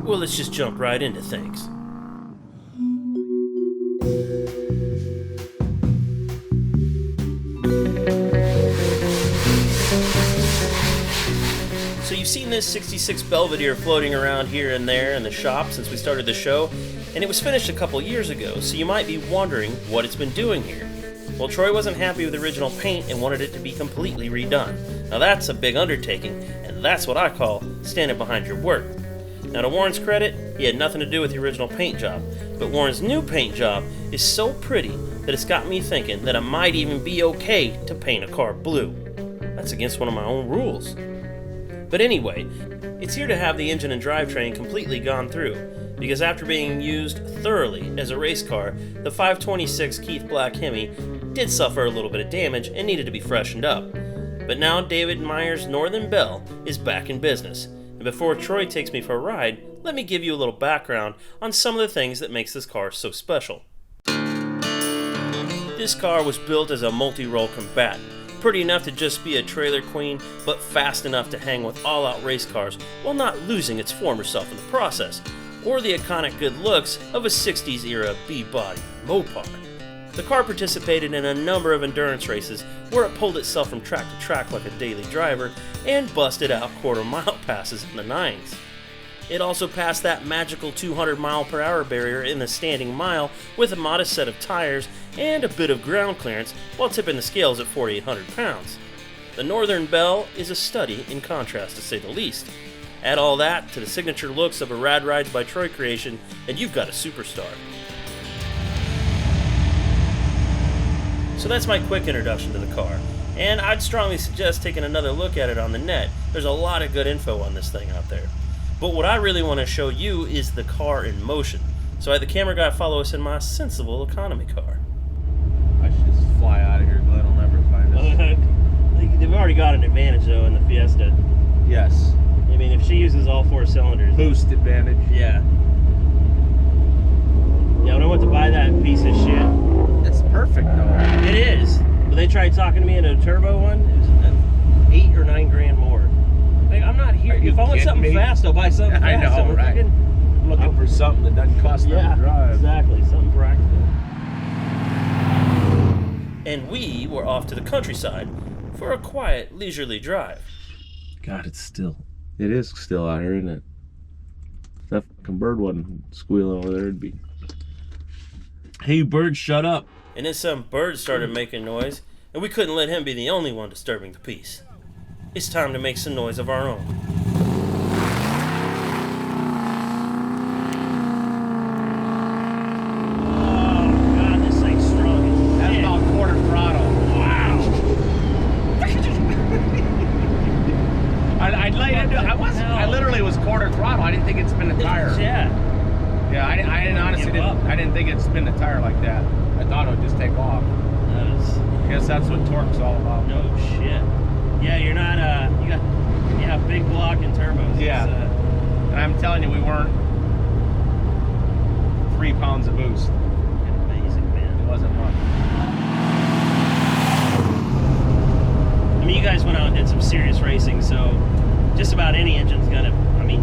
Well, let's just jump right into things. So you've seen this 66 Belvedere floating around here and there in the shop since we started the show, and it was finished a couple years ago, so you might be wondering what it's been doing here. Well, Troy wasn't happy with the original paint and wanted it to be completely redone. Now that's a big undertaking, and that's what I call standing behind your work. Now to Warren's credit, he had nothing to do with the original paint job, but Warren's new paint job is so pretty that it's got me thinking that it might even be okay to paint a car blue. That's against one of my own rules. But anyway, it's here to have the engine and drivetrain completely gone through, because after being used thoroughly as a race car, the 526 Keith Black Hemi did suffer a little bit of damage and needed to be freshened up. But now David Meyer's Northern Belle is back in business. And before Troy takes me for a ride, let me give you a little background on some of the things that makes this car so special. This car was built as a multi-role combatant, pretty enough to just be a trailer queen, but fast enough to hang with all-out race cars while not losing its former self in the process, or the iconic good looks of a 60s era B-body Mopar. The car participated in a number of endurance races where it pulled itself from track to track like a daily driver and busted out quarter-mile passes in the 9s. It also passed that magical 200 mile/hour barrier in the standing mile with a modest set of tires and a bit of ground clearance while tipping the scales at 4,800 pounds. The Northern Belle is a study in contrast, to say the least. Add all that to the signature looks of a Rad Rides by Troy creation, and you've got a superstar. So that's my quick introduction to the car, and I'd strongly suggest taking another look at it on the net. There's a lot of good info on this thing out there. But what I really want to show you is the car in motion. So I had the camera guy follow us in my sensible economy car. I should just fly out of here. Glenn will never find us. They've already got an advantage though in the Fiesta. Yes. I mean, if she uses all 4 cylinders. Boost advantage. Yeah. Yeah, when I went to buy that piece of shit. It's perfect though. It is. But they tried talking to me into a turbo one. It was 8 or 9 grand more. Like, I'm not here. If I want something fast, I'll buy something fast. I know, right? I'm looking for something that doesn't cost nothing to drive. Exactly. Something practical. And we were off to the countryside for a quiet, leisurely drive. God, it's still. It is still out here, isn't it? If that fucking bird wasn't squealing over there, it'd be. Hey, bird, shut up. And then some bird started making noise, and we couldn't let him be the only one disturbing the peace. It's time to make some noise of our own. Oh, God, this thing's strong as That's shit. about quarter throttle. Wow. I laid into. I literally was quarter throttle. I didn't think it'd spin the tire. Yeah. Yeah, I didn't honestly didn't. I didn't think it'd spin the tire like that. I thought it would just take off. Guess that's what torque's all about. No shit. Yeah, you're not, you got big block and turbos. Yeah. And I'm telling you, we weren't 3 pounds of boost. Amazing, man. It wasn't much. I mean, you guys went out and did some serious racing, so just about any engine's gonna, I mean,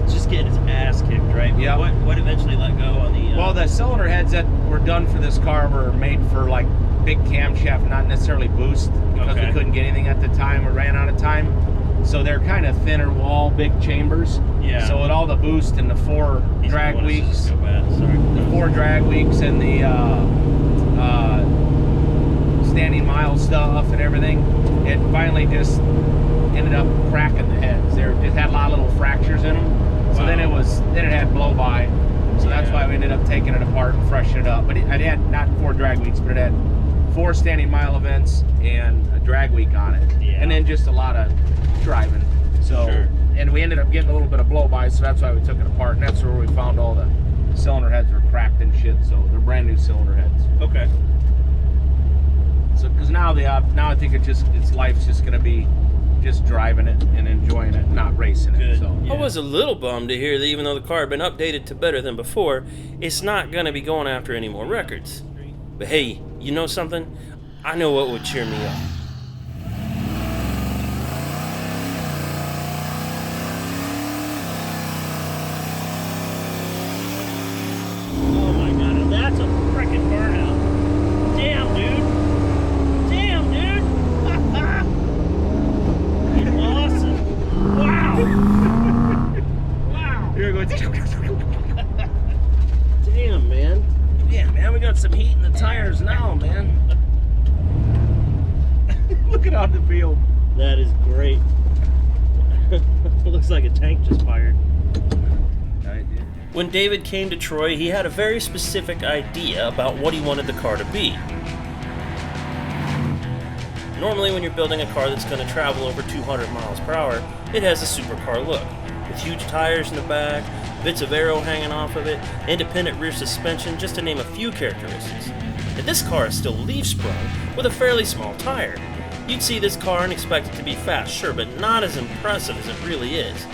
just get its ass kicked, right? Yeah. What eventually let go on the... Well, the cylinder heads that were done for this car were made for, like, big camshaft, not necessarily boost, because we couldn't get anything at the time. We ran out of time. So they're kind of thinner wall, big chambers. Yeah. So with all the boost and the 4 drag weeks, the 4 drag weeks and the standing mile stuff and everything, it finally just ended up cracking the heads. They just had a lot of little fractures in them. So then it had blow by. So that's why we ended up taking it apart and freshening it up. But it had not 4 drag weeks, but it had 4 standing mile events and a drag week on it. Yeah. And then just a lot of driving. So, and we ended up getting a little bit of blow by, so that's why we took it apart. And that's where we found all the cylinder heads were cracked and shit. So they're brand new cylinder heads. Okay. So, because now I think its life's just gonna be just driving it and enjoying it, not racing it. Good. So I was a little bummed to hear that even though the car had been updated to better than before, it's not going to be going after any more records. But hey, you know something? I know what would cheer me up. walking on the field. That is great. It looks like a tank just fired. When David came to Troy, he had a very specific idea about what he wanted the car to be. Normally when you're building a car that's going to travel over 200 miles per hour, it has a supercar look, with huge tires in the back, bits of aero hanging off of it, independent rear suspension, just to name a few characteristics. And this car is still leaf-sprung, with a fairly small tire. You'd see this car and expect it to be fast, sure, but not as impressive as it really is.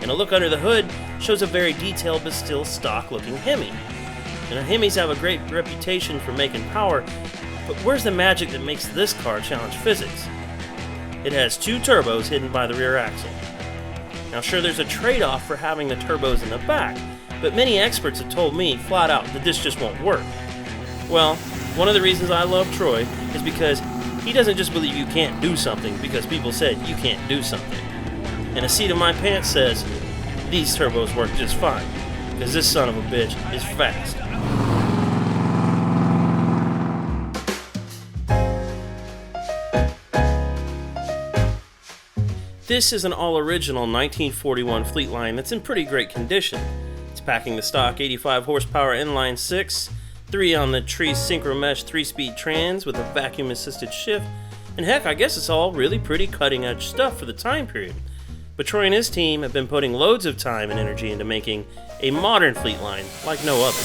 And a look under the hood shows a very detailed but still stock-looking Hemi. And Hemis have a great reputation for making power, but where's the magic that makes this car challenge physics? It has 2 turbos hidden by the rear axle. Now sure, there's a trade-off for having the turbos in the back, but many experts have told me flat out that this just won't work. Well, one of the reasons I love Troy is because he doesn't just believe you can't do something because people said you can't do something. And a seat of my pants says, these turbos work just fine, because this son of a bitch is fast. This is an all-original 1941 Fleetline that's in pretty great condition. It's packing the stock 85 horsepower inline 6, 3 on the tree synchro mesh 3-speed trans with a vacuum-assisted shift, and heck, I guess it's all really pretty cutting-edge stuff for the time period. But Troy and his team have been putting loads of time and energy into making a modern Fleetline like no other.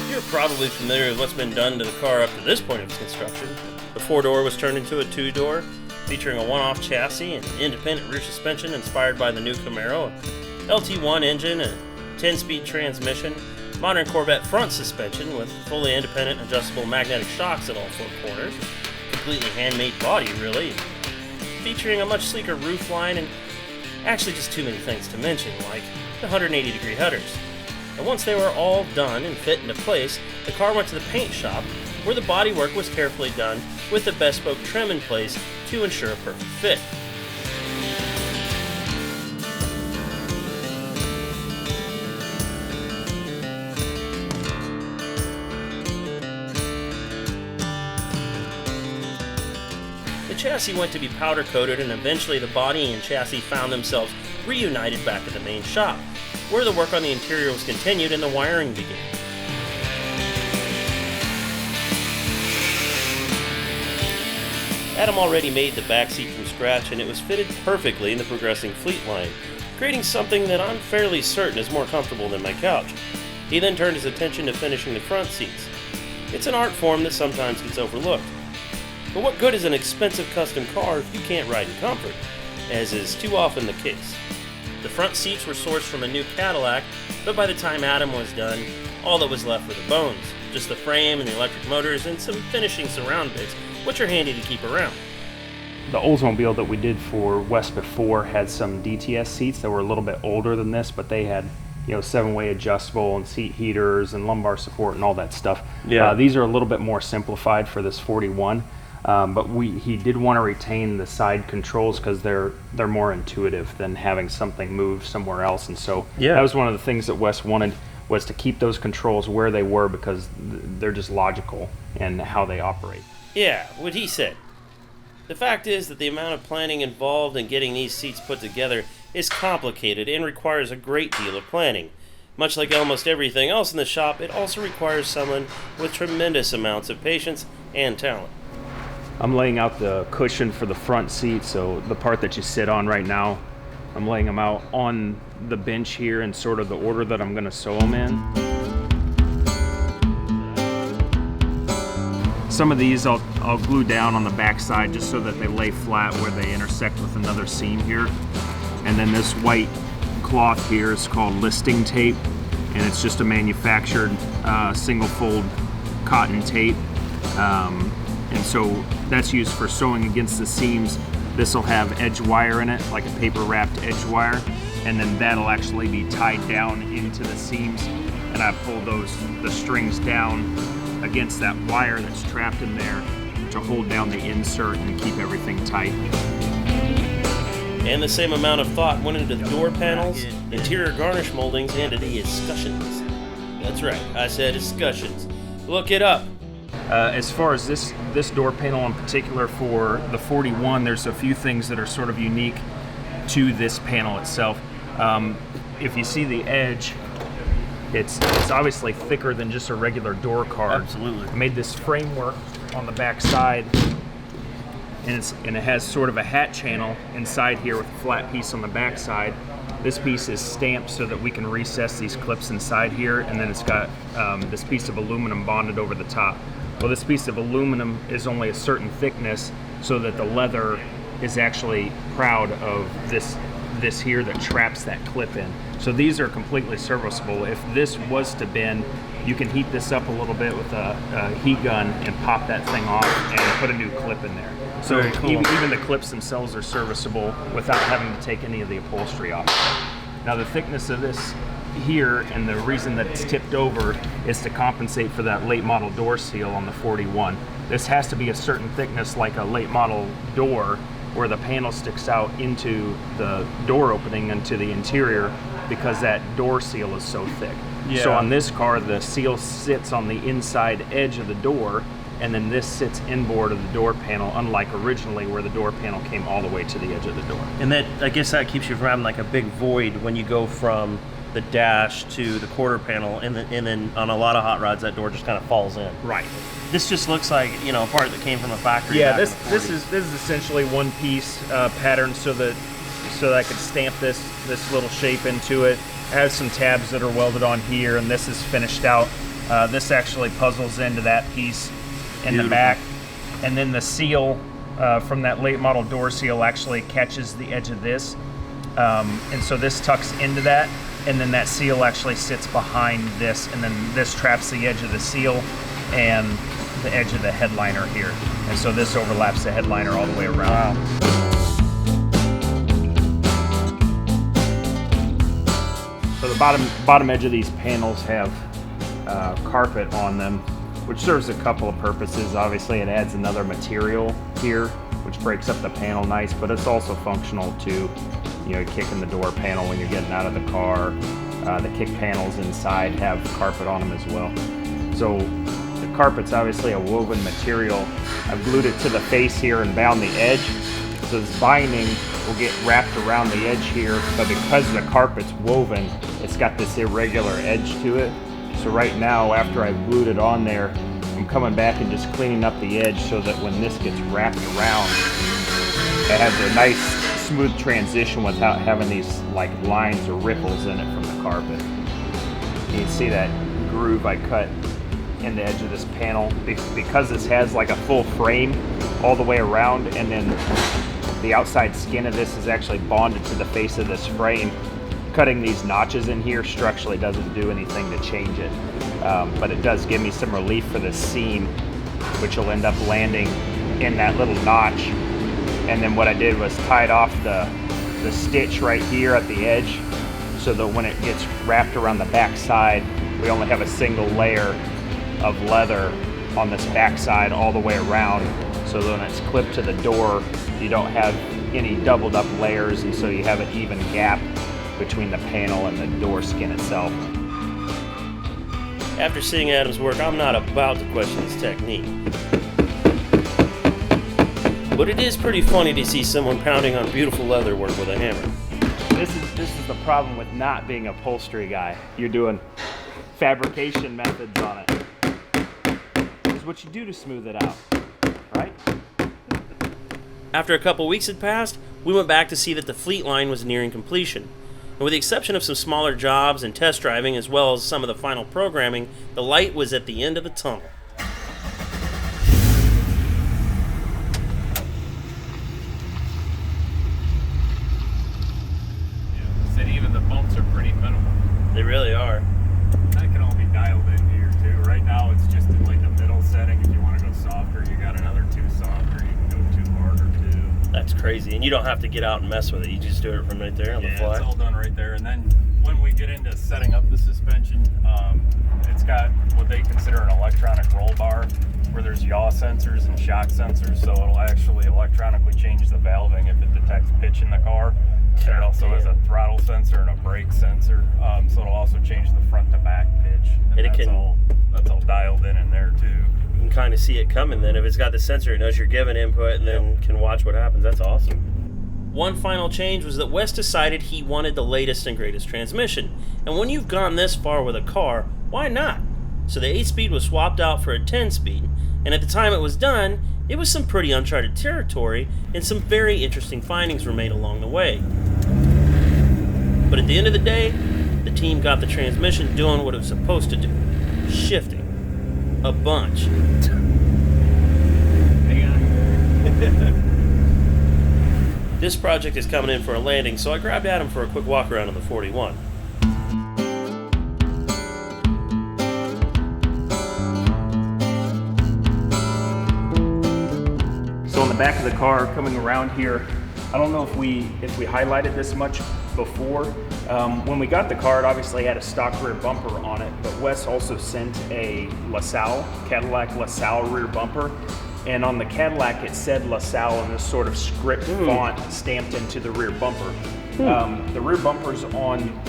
You're probably familiar with what's been done to the car up to this point of its construction. The 4-door was turned into a 2-door, featuring a one-off chassis and independent rear suspension inspired by the new Camaro, a LT1 engine, and 10-speed transmission, modern Corvette front suspension with fully independent adjustable magnetic shocks at all 4 corners, completely handmade body really, featuring a much sleeker roofline and actually just too many things to mention, like the 180-degree headers. And once they were all done and fit into place, the car went to the paint shop where the bodywork was carefully done with the bespoke trim in place to ensure a perfect fit. The chassis went to be powder coated, and eventually the body and chassis found themselves reunited back at the main shop, where the work on the interior was continued and the wiring began. Adam already made the back seat from scratch, and it was fitted perfectly in the progressing Fleetline, creating something that I'm fairly certain is more comfortable than my couch. He then turned his attention to finishing the front seats. It's an art form that sometimes gets overlooked. But what good is an expensive custom car if you can't ride in comfort, as is too often the case? The front seats were sourced from a new Cadillac, but by the time Adam was done, all that was left were the bones, just the frame and the electric motors and some finishing surround bits, which are handy to keep around. The Oldsmobile that we did for West before had some DTS seats that were a little bit older than this, but they had 7-way adjustable and seat heaters and lumbar support and all that stuff. Yeah. These are a little bit more simplified for this 41. But he did want to retain the side controls because they're more intuitive than having something move somewhere else, and so that was one of the things that Wes wanted, was to keep those controls where they were because they're just logical in how they operate. Yeah, what he said. The fact is that the amount of planning involved in getting these seats put together is complicated and requires a great deal of planning. Much like almost everything else in the shop, it also requires someone with tremendous amounts of patience and talent. I'm laying out the cushion for the front seat, so the part that you sit on right now, I'm laying them out on the bench here in sort of the order that I'm going to sew them in. Some of these I'll glue down on the back side just so that they lay flat where they intersect with another seam here. And then this white cloth here is called listing tape, and it's just a manufactured single fold cotton tape. And so that's used for sewing against the seams. This will have edge wire in it, like a paper wrapped edge wire, and then that'll actually be tied down into the seams, and I pull the strings down against that wire that's trapped in there to hold down the insert and keep everything tight. And the same amount of thought went into the door panels, interior garnish moldings, and the escutcheons. That's right, I said escutcheons. Look it up. As far as this door panel in particular for the 41, there's a few things that are sort of unique to this panel itself. If you see the edge, it's obviously thicker than just a regular door card. Absolutely. I made this framework on the back side, and it has sort of a hat channel inside here with a flat piece on the back side. This piece is stamped so that we can recess these clips inside here, and then it's got this piece of aluminum bonded over the top. Well, this piece of aluminum is only a certain thickness so that the leather is actually proud of this here that traps that clip in. So these are completely serviceable. If this was to bend, you can heat this up a little bit with a heat gun and pop that thing off and put a new clip in there. So Very cool. even the clips themselves are serviceable without having to take any of the upholstery off. Now the thickness of this here, and the reason that it's tipped over, is to compensate for that late model door seal on the 41. This has to be a certain thickness, like a late model door, where the panel sticks out into the door opening into the interior, because that door seal is so thick. Yeah. So on this car, the seal sits on the inside edge of the door, and then this sits inboard of the door panel, unlike originally where the door panel came all the way to the edge of the door. And that, I guess that keeps you from having like a big void when you go from the dash to the quarter panel, and then on a lot of hot rods that door just kind of falls in. Right. This just looks like, you know, a part that came from a factory. Yeah, back in this the 40s. is essentially one piece pattern so that I could stamp this little shape into it. It has some tabs that are welded on here, and this is finished out. This actually puzzles into that piece in the back, and then the seal from that late model door seal actually catches the edge of this, and so this tucks into that, and then that seal actually sits behind this, and then this traps the edge of the seal and the edge of the headliner here, and so this overlaps the headliner all the way around. Wow. So the bottom edge of these panels have carpet on them, which serves a couple of purposes. Obviously, it adds another material here, which breaks up the panel nice, but it's also functional to, you know, kicking the door panel when you're getting out of the car. The kick panels inside have carpet on them as well. So the carpet's obviously a woven material. I've glued it to the face here and bound the edge. So this binding will get wrapped around the edge here, but because the carpet's woven, it's got this irregular edge to it. So right now, after I've glued it on there, I'm coming back and just cleaning up the edge so that when this gets wrapped around, it has a nice smooth transition without having these like lines or ripples in it from the carpet. You can see that groove I cut in the edge of this panel because this has like a full frame all the way around, and then the outside skin of this is actually bonded to the face of this frame. Cutting these notches in here structurally doesn't do anything to change it, but it does give me some relief for the seam, which will end up landing in that little notch. And then what I did was tied off the stitch right here at the edge, so that when it gets wrapped around the back side, we only have a single layer of leather on this back side all the way around, so that when it's clipped to the door, you don't have any doubled up layers, and so you have an even gap between the panel and the door skin itself. After seeing Adam's work, I'm not about to question his technique. But it is pretty funny to see someone pounding on beautiful leather work with a hammer. This is the problem with not being a upholstery guy. You're doing fabrication methods on it. It's what you do to smooth it out, right? After a couple weeks had passed, we went back to see that the Fleetline was nearing completion. And with the exception of some smaller jobs and test driving, as well as some of the final programming, the light was at the end of the tunnel. Yeah, said even the bumps are pretty minimal. They really are. That can all be dialed in here too. Right now it's just in like the middle setting. If you want to go softer, you got another 2 softer. You can go 2 harder too. That's crazy. And you don't have to get out and mess with it. You just do it from right there on the fly. Yeah, it's all done right there. And then when we get into setting up the suspension, it's got what they consider an electronic roll bar. where there's yaw sensors and shock sensors, so it'll actually electronically change the valving if it detects pitch in the car. And it also has a throttle sensor and a brake sensor, so it'll also change the front to back pitch. And that's all dialed in there too. You can kind of see it coming then. If it's got the sensor, it knows you're giving input and then can watch what happens. That's awesome. One final change was that Wes decided he wanted the latest and greatest transmission. And when you've gone this far with a car, why not? So the 8-speed was swapped out for a 10-speed. And at the time it was done, it was some pretty uncharted territory, and some very interesting findings were made along the way. But at the end of the day, the team got the transmission doing what it was supposed to do. Shifting. A bunch. This project is coming in for a landing, so I grabbed Adam for a quick walk around on the 41. So on the back of the car, coming around here, I don't know if we highlighted this much before. When we got the car, it obviously had a stock rear bumper on it, but Wes also sent a LaSalle, Cadillac LaSalle rear bumper. And on the Cadillac, it said LaSalle in this sort of script font stamped into the rear bumper. The rear bumpers on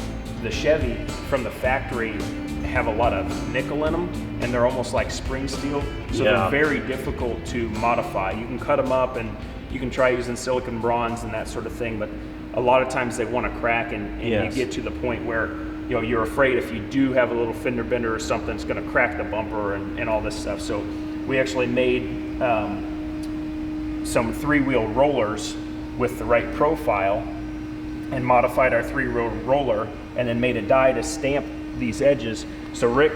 the Chevy from the factory have a lot of nickel in them, and they're almost like spring steel, so they're very difficult to modify. You can cut them up and you can try using silicon bronze and that sort of thing, but a lot of times they want to crack, and you get to the point where you're afraid if you do have a little fender bender or something, it's going to crack the bumper and all this stuff. So we actually made some 3-wheel rollers with the right profile and modified our 3-wheel roller, and then made a die to stamp these edges. So Rick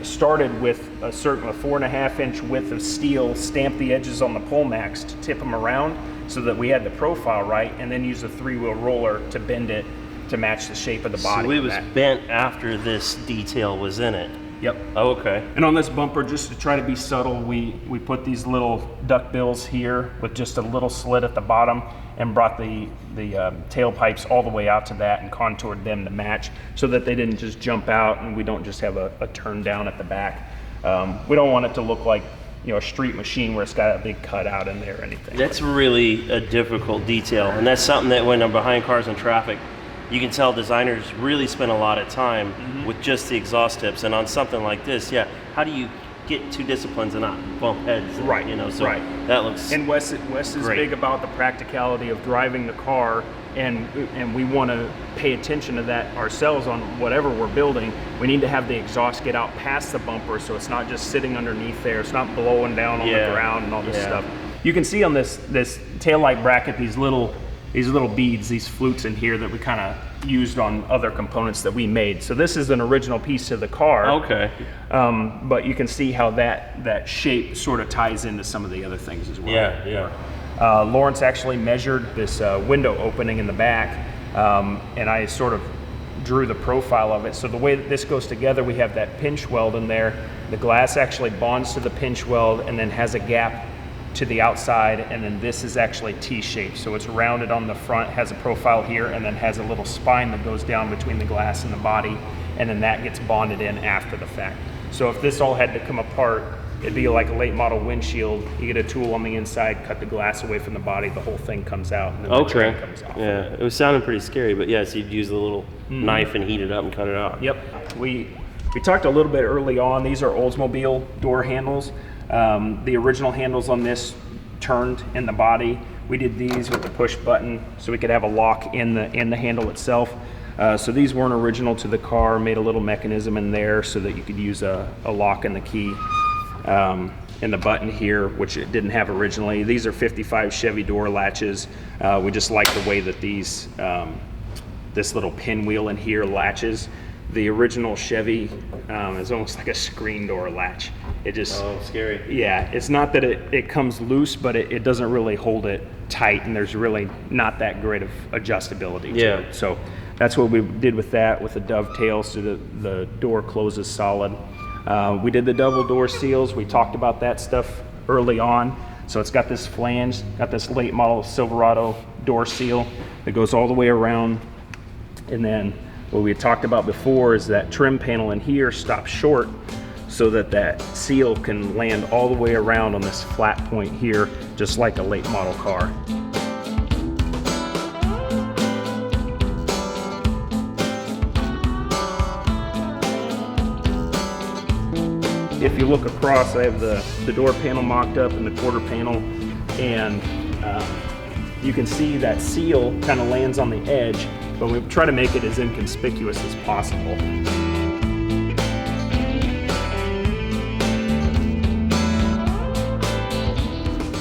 started with a 4.5-inch width of steel, stamped the edges on the Polmax to tip them around so that we had the profile right, and then used a 3-wheel roller to bend it to match the shape of the body. So it was bent after this detail was in it. Yep. Oh, okay. And on this bumper, just to try to be subtle, we put these little duck bills here with just a little slit at the bottom, and brought the tailpipes all the way out to that and contoured them to match so that they didn't just jump out and we don't just have a turn down at the back. We don't want it to look like a street machine where it's got a big cutout in there or anything. That's really a difficult detail, and that's something that when I'm behind cars in traffic, you can tell designers really spend a lot of time with just the exhaust tips. And on something like this, how do you get two disciplines and not bump heads? And, that looks And Wes is big about the practicality of driving the car, and we want to pay attention to that ourselves on whatever we're building. We need to have the exhaust get out past the bumper, so it's not just sitting underneath there. It's not blowing down on the ground and all this stuff. You can see on this taillight bracket these little beads, these flutes in here that we kind of used on other components that we made. So this is an original piece of the car. Okay. But you can see how that shape sort of ties into some of the other things as well. Lawrence actually measured this window opening in the back, and I sort of drew the profile of it. So the way that this goes together, we have that pinch weld in there. The glass actually bonds to the pinch weld and then has a gap to the outside, and then this is actually T-shaped. So it's rounded on the front, has a profile here, and then has a little spine that goes down between the glass and the body, and then that gets bonded in after the fact. So if this all had to come apart, it'd be like a late model windshield. You get a tool on the inside, cut the glass away from the body, the whole thing comes out, and then the trim comes off. Yeah, it was sounding pretty scary, but yes, you'd use the little knife and heat it up and cut it out. Yep. We talked a little bit early on. These are Oldsmobile door handles. The original handles on this turned in the body. We did these with the push button so we could have a lock in the handle itself. So these weren't original to the car. Made a little mechanism in there so that you could use a lock and the key in the button here, which it didn't have originally. These are 55 Chevy door latches. We just like the way that these this little pinwheel in here latches. The original Chevy is almost like a screen door latch. It just scary. Yeah, it's not that it comes loose, but it doesn't really hold it tight, and there's really not that great of adjustability to it. So that's what we did with that, with the dovetail, so the door closes solid. We did the double door seals. We talked about that stuff early on. So it's got this flange, got this late model Silverado door seal that goes all the way around, and then what we had talked about before is that trim panel in here stops short. so that that seal can land all the way around on this flat point here, just like a late model car. If you look across, I have the door panel mocked up and the quarter panel, and you can see that seal kind of lands on the edge, but we try to make it as inconspicuous as possible.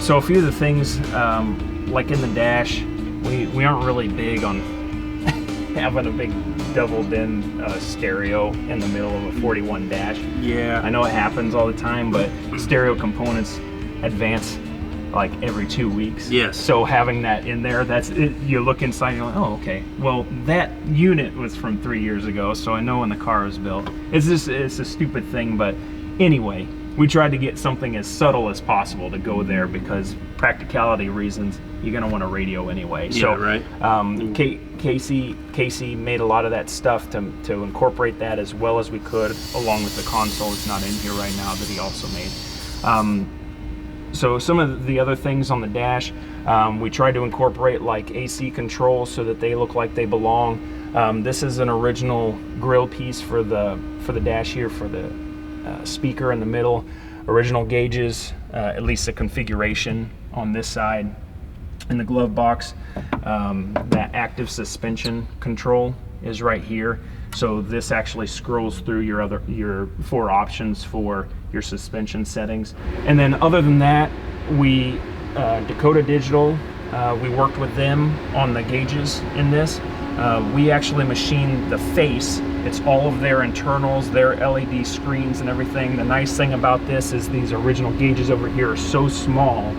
So a few of the things, like in the dash, we aren't really big on having a big double din stereo in the middle of a 41 dash. Yeah. I know it happens all the time, but stereo components advance like every 2 weeks. Yes. So having that in there, that's it, you look inside and you're like, oh, okay. Well, that unit was from 3 years ago, so I know when the car was built. It's a stupid thing, but anyway, we tried to get something as subtle as possible to go there because practicality reasons, you're gonna want a radio anyway. Yeah, so, right. Casey made a lot of that stuff to incorporate that as well as we could, along with the console. It's not in here right now that he also made. So some of the other things on the dash, we tried to incorporate like AC controls so that they look like they belong. This is an original grill piece for the dash here, for the speaker in the middle. Original gauges, at least the configuration on this side. In the glove box, that active suspension control is right here. So this actually scrolls through your 4 options for your suspension settings. And then other than that, we Dakota Digital, we worked with them on the gauges in this. We actually machined the face. It's all of their internals, their LED screens and everything. The nice thing about this is these original gauges over here are so small,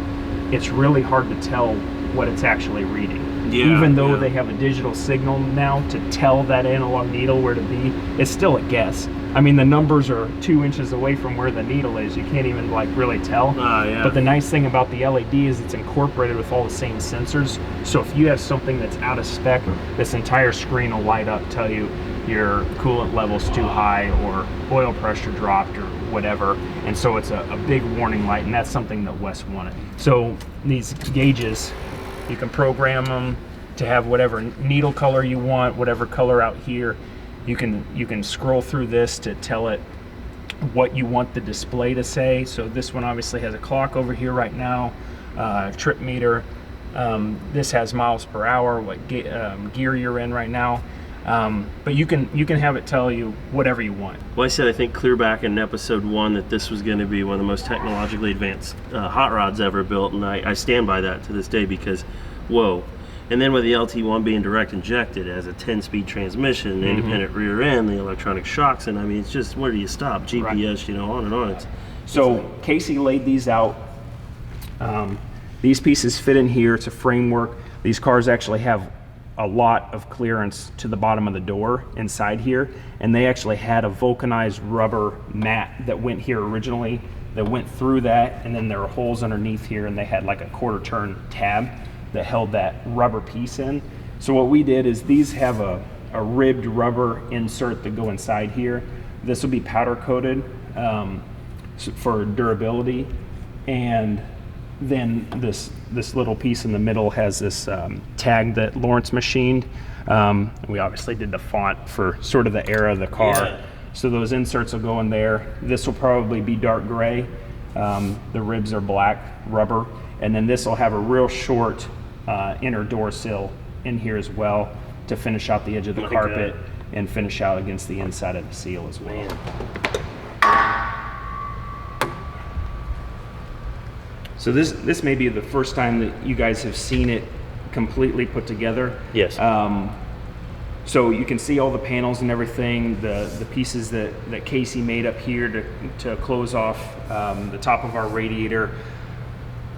it's really hard to tell what it's actually reading. Yeah, even though yeah. they have a digital signal now to tell that analog needle where to be, it's still a guess. I mean, the numbers are 2 inches away from where the needle is. You can't even like really tell. Yeah. But the nice thing about the LED is it's incorporated with all the same sensors. So if you have something that's out of spec, this entire screen will light up, tell you your coolant level's too high or oil pressure dropped or whatever. And so it's a big warning light, and that's something that Wes wanted. So these gauges, you can program them to have whatever needle color you want, whatever color out here. You can scroll through this to tell it what you want the display to say. So this one obviously has a clock over here right now, trip meter. This has miles per hour, what gear you're in right now. But you can have it tell you whatever you want. Well, I said I think clear back in episode 1 that this was going to be one of the most technologically advanced hot rods ever built, and I stand by that to this day because, whoa. And then with the LT1 being direct injected as a 10-speed transmission, independent rear end, the electronic shocks, and I mean, it's just, where do you stop? GPS, right. You know, on and on. So Casey laid these out. These pieces fit in here. It's a framework. These cars actually have a lot of clearance to the bottom of the door inside here, and they actually had a vulcanized rubber mat that went here originally that went through that, and then there were holes underneath here, and they had like a quarter turn tab that held that rubber piece in. So what we did is these have a ribbed rubber insert that go inside here. This will be powder coated for durability, and then this little piece in the middle has this tag that Lawrence machined. We obviously did the font for sort of the era of the car. Yeah. So those inserts will go in there. This will probably be dark gray. The ribs are black rubber. And then this will have a real short inner door sill in here as well to finish out the edge of the carpet and finish out against the inside of the seal as well. Man. So this may be the first time that you guys have seen it completely put together. Yes. So you can see all the panels and everything, the pieces that Casey made up here to close off the top of our radiator.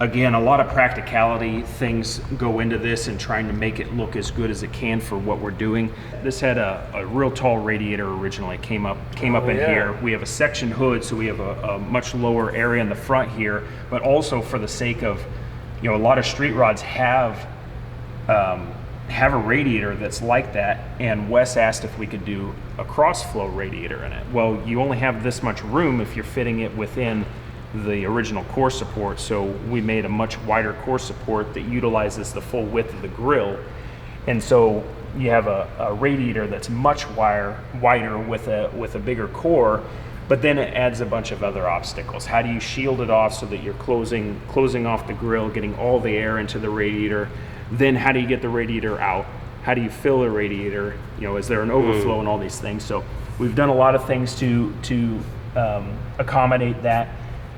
Again, a lot of practicality things go into this and trying to make it look as good as it can for what we're doing. This had a real tall radiator originally, came up in here. We have a section hood, so we have a much lower area in the front here, but also for the sake of, you know, a lot of street rods have have a radiator that's like that, and Wes asked if we could do a cross-flow radiator in it. Well, you only have this much room if you're fitting it within the original core support, so we made a much wider core support that utilizes the full width of the grill, and so you have a radiator that's much wider with a bigger core, but then it adds a bunch of other obstacles. How do you shield it off so that you're closing off the grill, getting all the air into the radiator? Then how do you get the radiator out? How do you fill the radiator? Is there an overflow and all these things? So we've done a lot of things to accommodate that,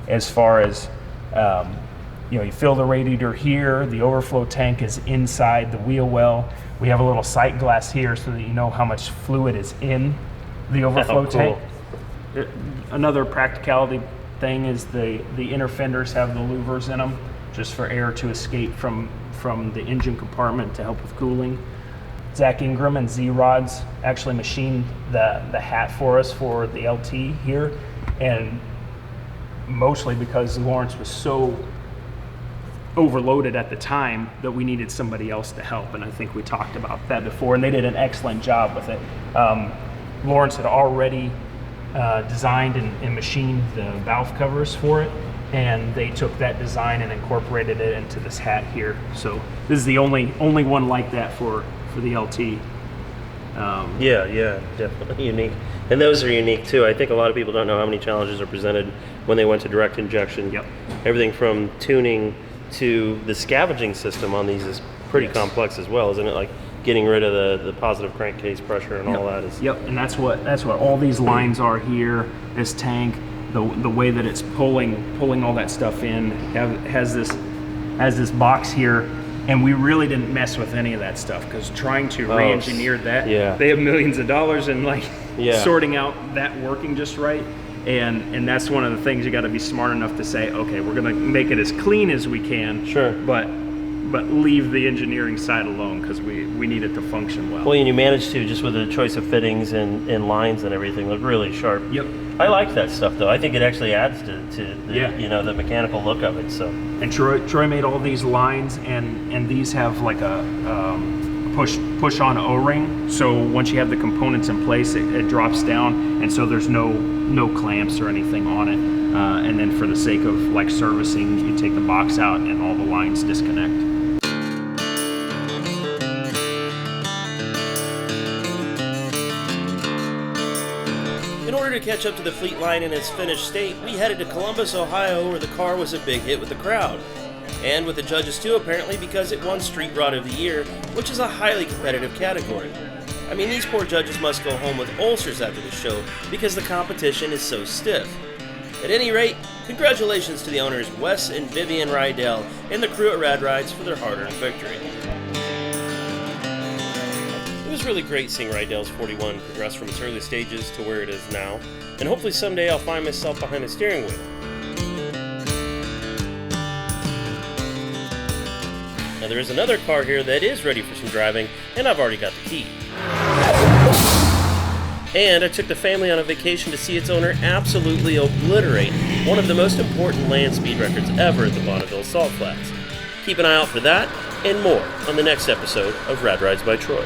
as far as you fill the radiator here, the overflow tank is inside the wheel well. We have a little sight glass here so that you know how much fluid is in the overflow tank. Another practicality thing is the inner fenders have the louvers in them, just for air to escape from the engine compartment to help with cooling. Zach Ingram and Z-Rods actually machined the hat for us for the LT here, and mostly because Lawrence was so overloaded at the time that we needed somebody else to help, and I think we talked about that before, and they did an excellent job with it. Lawrence had already designed and machined the valve covers for it, and they took that design and incorporated it into this hat here. So this is the only one like that for the LT. Yeah, definitely unique. And those are unique too. I think a lot of people don't know how many challenges are presented when they went to direct injection. Yep. Everything from tuning to the scavenging system on these is pretty complex as well, isn't it? Like getting rid of the positive crankcase pressure and all that is. Yep, and that's what all these lines are here. This tank, the way that it's pulling all that stuff in, has this box here, and we really didn't mess with any of that stuff, because trying to re-engineer that, they have millions of dollars in sorting out that working just right. And that's one of the things you got to be smart enough to say, okay, we're going to make it as clean as we can. Sure. But leave the engineering side alone, because we need it to function well. Well, and you managed to, just with the choice of fittings and lines and everything, look really sharp. Yep. I like that stuff though. I think it actually adds to the, the mechanical look of it. So. And Troy made all these lines, and these have like a push on O-ring. So once you have the components in place, it drops down, and so there's no clamps or anything on it. And then for the sake of servicing, you take the box out and all the lines disconnect. In order to catch up to the Fleetline in its finished state, we headed to Columbus, Ohio, where the car was a big hit with the crowd. And with the judges too, apparently, because it won Street Rod of the Year, which is a highly competitive category. I mean, these poor judges must go home with ulcers after the show because the competition is so stiff. At any rate, congratulations to the owners Wes and Vivian Rydell and the crew at Rad Rides for their hard-earned victory. It was really great seeing Rydell's 41 progress from its early stages to where it is now, and hopefully someday I'll find myself behind the steering wheel. Now there is another car here that is ready for some driving, and I've already got the key. And I took the family on a vacation to see its owner absolutely obliterate one of the most important land speed records ever at the Bonneville Salt Flats. Keep an eye out for that and more on the next episode of Rad Rides by Troy.